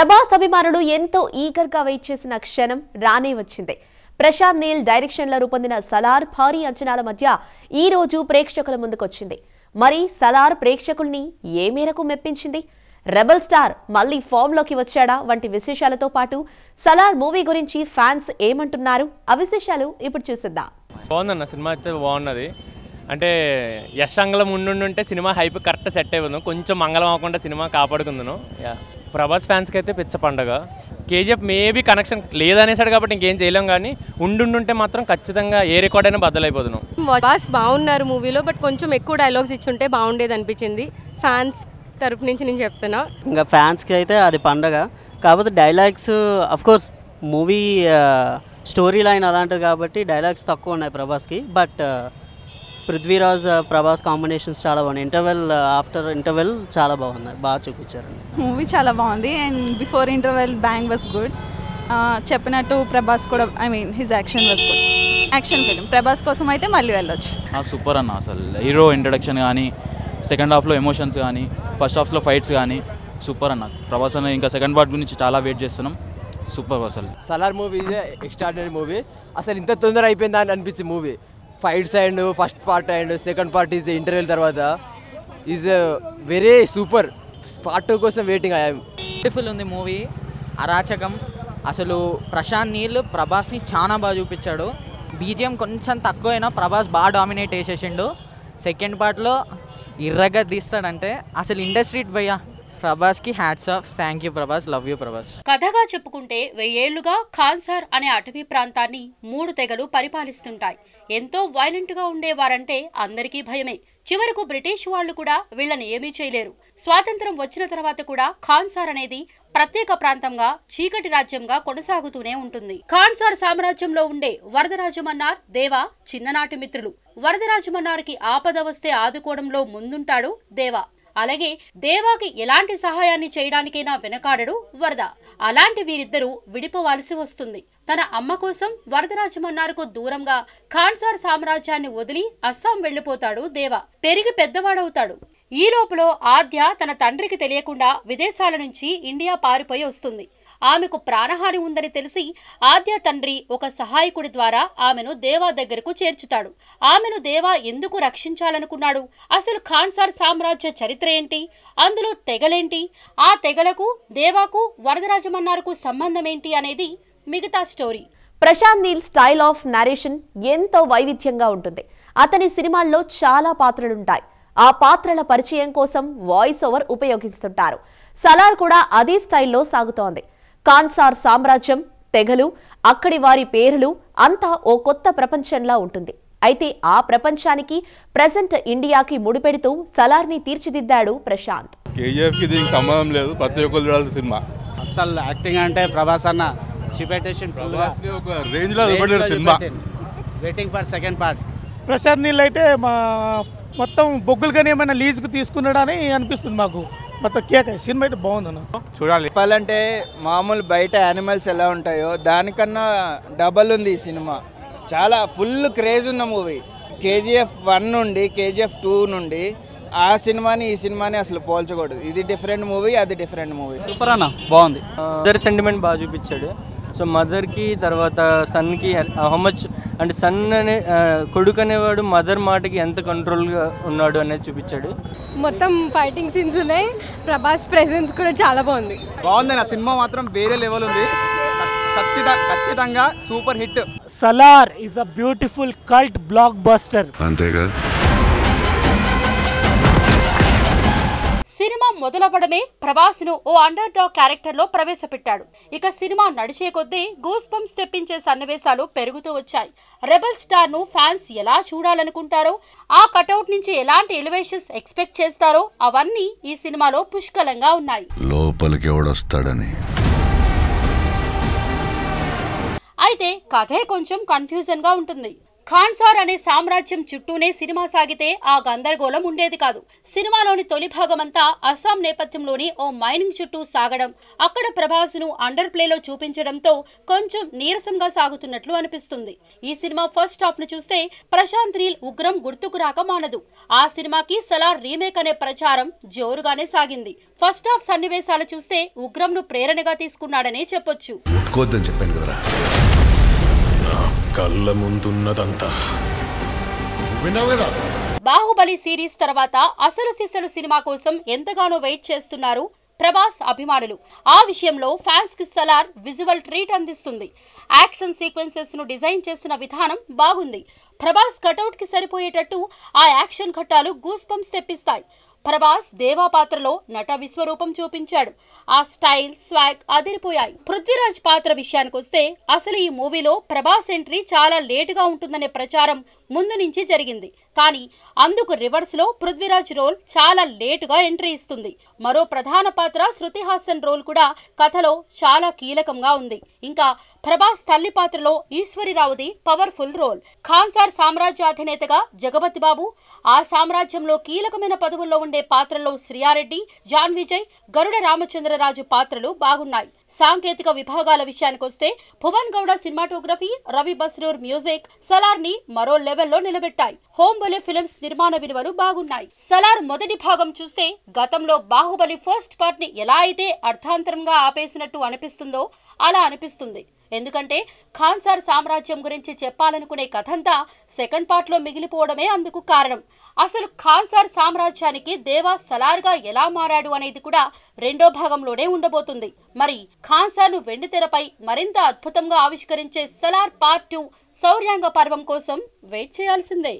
ప్రభాస్ అభిమానులు ఎంతో ఈగర్గా వెయిట్ చేసిన క్షణం రానే వచ్చింది. ప్రశాంత్ నీల్ డైరెక్షన్లో రూపొందిన సలార్ భారీ అంచనాల మధ్య ఈ రోజు ప్రేక్షకుల ముందుకొచ్చింది. మరి సలార్ ప్రేక్షకుల్ని ఏ మేరకు మెప్పించింది? రెబల్ స్టార్ మళ్లీ ఫామ్ లోకి వచ్చాడా వంటి విశేషాలతో పాటు సలార్ మూవీ గురించి ఫ్యాన్స్ ఏమంటున్నారు, ఆ విశేషాలు ఇప్పుడు చూసేద్దాం. బాగుందన్న, సినిమా అయితే బాగున్నది. అంటే యశంగలం ఉండుంటే సినిమా హైప్ కరెక్ట్ సెట్ అయిపోతుంది. కొంచెం మంగళం అవ్వకుండా సినిమా కాపాడుకుందును. ప్రభాస్ ఫ్యాన్స్కి అయితే పిచ్చ పండుగ. కేజీఎఫ్ మేబీ కనెక్షన్ లేదనేసాడు కాబట్టి ఇంకేం చేయలేం, కానీ ఉండుంటే మాత్రం ఖచ్చితంగా ఏ రికార్డ్ అయినా బద్దలైపోతున్నాం. ప్రభాస్ బాగున్నారు మూవీలో, బట్ కొంచెం ఎక్కువ డైలాగ్స్ ఇచ్చుంటే బాగుండేది అనిపించింది. ఫ్యాన్స్ తరపు నుంచి నేను చెప్తున్నా. ఇంకా ఫ్యాన్స్కి అయితే అది పండగ. కాకపోతే dialogues of course movie story line అలాంటిది కాబట్టి డైలాగ్స్ తక్కువ ఉన్నాయి ప్రభాస్కి. బట్ పృథ్వీరాజ్ ప్రభాస్ కాంబినేషన్స్ చాలా బాగున్నాయి. ఆఫ్టర్ ఇంటర్వెల్ చాలా బాగున్నాయి, బాగా చూపించారండి. మూవీ చాలా బాగుంది. And before interval bang was good. చెప్పినట్టు ప్రభాస్ కూడా his action was good. Action film Prabhas కోసం అయితే మళ్ళీ వెళ్ళొచ్చు. సూపర్ అన్న, అసలు హీరో ఇంట్రడక్షన్ కానీ, సెకండ్ హాఫ్లో ఎమోషన్స్ కానీ, ఫస్ట్ హాఫ్లో ఫైట్స్ కానీ సూపర్ అన్న. ప్రభాస్ అన్న ఇంకా సెకండ్ పార్ట్ గురించి చాలా వెయిట్ చేస్తున్నాం. సూపర్ అసలు. Salaar movie is extraordinary movie. అసలు ఇంత తొందర అయిపోయిందా అని అనిపించింది movie. Fights and first part and second part is interval తర్వాత ఈజ్ వెరీ సూపర్. పార్ట్ 2 కోసం వెయిటింగ్. బ్యూటిఫుల్ ఉంది మూవీ. అరాచకం. అసలు ప్రశాంత్ నీల్ ప్రభాస్ని చాలా బాగా చూపించాడు. బీజిఎం కొంచెం తక్కువైనా ప్రభాస్ బాగా డామినేట్ చేసేసిండు. సెకండ్ పార్ట్లో ఇర్రగా తీస్తాడంటే అసలు ఇండస్ట్రీ భయ్యా. ప్రభాస్కి hats off. Thank you Prabhas, love you Prabhas. కథగా చెప్పుకుంటే 1000 ఏళ్లుగా ఖాన్సార్ అనే అటవీ ప్రాంతాన్ని 3 తెగలు పరిపాలిస్తుంటాయి. ఎంతో వైలెంట్ గా ఉండేవారంటే అందరికీ భయమే. చివరకు బ్రిటిష్ వాళ్లు కూడా వీళ్ళని ఏమీ చేయలేరు. స్వాతంత్రం వచ్చిన తర్వాత కూడా ఖాన్సార్ అనేది ప్రత్యేక ప్రాంతంగా, చీకటి రాజ్యంగా కొనసాగుతూనే ఉంటుంది. ఖాన్సార్ సామ్రాజ్యంలో ఉండే వరదరాజమన్నార్, దేవా చిన్ననాటి మిత్రులు. వరదరాజమన్నార్కి ఆపద వస్తే ఆదుకోవడంలో ముందుంటాడు దేవా. అలాగే దేవాకి ఎలాంటి సహాయాన్ని చేయడానికైనా వెనకాడడు వరద. అలాంటి వీరిద్దరూ విడిపోవాల్సి వస్తుంది. తన అమ్మ కోసం వరదరాజమన్నార్కు దూరంగా ఖాన్సార్ సామ్రాజ్యాన్ని వదిలి అస్సాం వెళ్లిపోతాడు దేవా. పెరిగి పెద్దవాడవుతాడు. ఈ లోపల ఆద్య తన తండ్రికి తెలియకుండా విదేశాల నుంచి ఇండియా పారిపోయి వస్తుంది. ఆమెకు ప్రాణహాని ఉందని తెలిసి ఆద్య తండ్రి ఒక సహాయకుడి ద్వారా ఆమెను దేవా దగ్గరకు చేర్చుతాడు. ఆమెను దేవా ఎందుకు రక్షించాలనుకున్నాడు? అసలు ఖాన్సార్ సామ్రాజ్య చరిత్ర ఏంటి? అందులో తెగలేంటి? ఆ తెగలకు, దేవాకు, వరదరాజమన్నార్కు సంబంధం ఏంటి అనేది మిగతా story. Prashanth Neel style of narration ఎంతో వైవిధ్యంగా ఉంటుంది. అతని సినిమాల్లో చాలా పాత్రలుంటాయి. ఆ పాత్రల పరిచయం కోసం వాయిస్ ఓవర్ ఉపయోగిస్తుంటారు. సలార్ కూడా అదే స్టైల్లో సాగుతోంది. ఖాన్సార్ సామ్రాజ్యం, తెగలు, అక్కడి వారి పేర్లు అంతా ఓ కొత్త ప్రపంచంలా ఉంటుంది. అయితే ఆ ప్రపంచానికి ప్రెజెంట్ ఇండియాకి ముడిపెడుతూ సలార్ని తీర్చిదిద్దాడు ప్రశాంత్. కేజీఎఫ్కి దీనికి సంబంధం లేదు, ప్రతి ఒక్కరు చూడాల్సిన సినిమా. అసలు యాక్టింగ్ అంటే ప్రభాస్ అన్న చూపెట్టేషన్ ఒక రేంజ్ లో సినిమా. Waiting for second part. Prashanth Neel అయితే మొత్తం బొగ్గులు కానీ ఏమైనా లీజుకు తీసుకున్నాడని అనిపిస్తుంది మాకు. మొత్తం కేక సినిమా అయితే బాగుందన్న, చూడాలి. చెప్పాలంటే మామూలు బయట యానిమల్స్ ఎలా ఉంటాయో దానికన్నా డబల్ ఉంది ఈ సినిమా. చాలా ఫుల్ క్రేజ్ ఉన్న మూవీ. కేజీఎఫ్ 1 నుండి కేజీఎఫ్ 2 నుండి ఆ సినిమాని ఈ సినిమాని అసలు పోల్చకూడదు. ఇది డిఫరెంట్ మూవీ, అది డిఫరెంట్ మూవీ. సూపర్ అన్న, బాగుంది. మదర్ సెంటిమెంట్ బాగా చూపించాడు. సో మదర్కి తర్వాత సన్కి హౌ మచ్ అంటే సన్ అనే కొడుకు అనేవాడు మదర్ మాటకి ఎంత కంట్రోల్గా ఉన్నాడు అనేది చూపించాడు. మొత్తం ఫైటింగ్ సీన్స్ ఉన్నాయి. ప్రభాస్ ప్రెజెన్స్ కూడా చాలా బాగుంది. బాగుంది నా సినిమా మాత్రం వేరే లెవెల్ ఉంది. ఖచ్చితంగా super hit. Salaar is a beautiful cult block buster. అంతేగా. సినిమా మొదలవ్వడమే ప్రభాస్ను ఓ అండర్ డాగ్ క్యారెక్టర్ లో ప్రవేశపెట్టాడు. ఇక సినిమా నడిచే కొద్దీ గూస్ బంప్స్ తెప్పించే సన్నివేశాలు పెరుగుతూ వచ్చాయి. రెబల్ స్టార్ ను ఫ్యాన్స్ ఎలా చూడాలనుకుంటారో, ఆ కటౌట్ నుంచి ఎలాంటి ఎలివేషన్స్ ఎక్స్పెక్ట్ చేస్తారో అవన్నీ ఈ సినిమాలో పుష్కలంగా ఉన్నాయి. లోపలికి ఎవడొస్తాడని. అయితే కథే కొంచెం కన్ఫ్యూజన్ గా ఉంటుంది. ఖాన్సార్ అనే సామ్రాజ్యం చుట్టూనే సినిమా సాగితే ఆ గందరగోళం ఉండేది కాదు. సినిమాలోని తొలి భాగమంతా అస్సాం నేపథ్యంలోని ఓ మైనింగ్ చుట్టూ సాగడం, అక్కడ ప్రభాస్ను అండర్ ప్లేలో చూపించడంతో కొంచెం నీరసంగా సాగుతున్నట్లు అనిపిస్తుంది. ఈ సినిమా ఫస్ట్ హాఫ్ ను చూస్తే ప్రశాంత్ నీల్ ఉగ్రం గుర్తుకు రాక మానదు. ఆ సినిమాకి సలార్ రీమేక్ అనే ప్రచారం జోరుగానే సాగింది. ఫస్ట్ హాఫ్ సన్నివేశాలు చూస్తే ఉగ్రంను ప్రేరణగా తీసుకున్నాడనే చెప్పొచ్చు. కళ్ళ ముందున్నదంతా బాహుబలి సిరీస్ తర్వాత అసలు సిసలు సినిమా కోసం ఎంతగానో వెయిట్ చేస్తున్నారు ప్రభాస్ అభిమానులు. ఆ విషయంలో ఫ్యాన్స్ కి సలార్ విజువల్ ట్రీట్ అందిస్తుంది. యాక్షన్ సీక్వెన్సెస్ ను డిజైన్ చేసిన విధానం బాగుంది. ప్రభాస్ కటౌట్ కి సరిపోయేటట్టు ఆ యాక్షన్ ఘట్టాలు గూస్ బంప్స్ తెప్పిస్తాయి. ప్రభాస్ దేవా పాత్రలో నట విశ్వరూపం చూపించాడు. ఆ స్టైల్, స్వాగ్ అదిరిపోయాయి. పృథ్వీరాజ్ పాత్ర విషయానికొస్తే అసలు ఈ మూవీలో ప్రభాస్ ఎంట్రీ చాలా లేటుగా ఉంటుందనే ప్రచారం ముందు నుంచి జరిగింది. కానీ అందుకు రివర్స్ లో పృథ్వీరాజ్ రోల్ చాలా లేటుగా ఎంట్రీ ఇస్తుంది. మరో ప్రధాన పాత్ర శృతి హాసన్ రోల్ కూడా కథలో చాలా కీలకంగా ఉంది. ఇంకా ప్రభాస్ తల్లి పాత్రలో ఈశ్వరిరావుది పవర్ఫుల్ రోల్. ఖాన్సార్ సామ్రాజ్యాధినేతగా జగపతి బాబు, ఆ సామ్రాజ్యంలో కీలకమైన పదవుల్లో ఉండే పాత్రల్లో శ్రియారెడ్డి, జాన్ విజయ్, గరుడ రామచంద్రరాజు పాత్రలు బాగున్నాయి. సాంకేతిక విభాగాల విషయానికొస్తే భువన్ గౌడ సినిమాటోగ్రఫీ, రవి బస్రూర్ మ్యూజిక్ సలార్ ని మరో లెవెల్లో నిలబెట్టాయి. హోంబోలే ఫిల్మ్స్ నిర్మాణ విలువలు బాగున్నాయి. సలార్ మొదటి భాగం చూస్తే గతంలో బాహుబలి ఫస్ట్ పార్ట్ ని ఎలా అయితే అర్థాంతరంగా ఆపేసినట్టు అనిపిస్తుందో అలా అనిపిస్తుంది. ఎందుకంటే ఖాన్సార్ సామ్రాజ్యం గురించి చెప్పాలనుకునే కథంతా సెకండ్ పార్ట్ లో మిగిలిపోవడమే అందుకు కారణం. అసలు ఖాన్సార్ సామ్రాజ్యానికి దేవా సలార్గా ఎలా మారాడు అనేది కూడా రెండో భాగంలోనే ఉండబోతుంది. మరి ఖాన్సార్ ను వెండితెరపై మరింత అద్భుతంగా ఆవిష్కరించే సలార్ పార్ట్ 2 శౌర్యాంగ పర్వం కోసం వెయిట్ చేయాల్సిందే.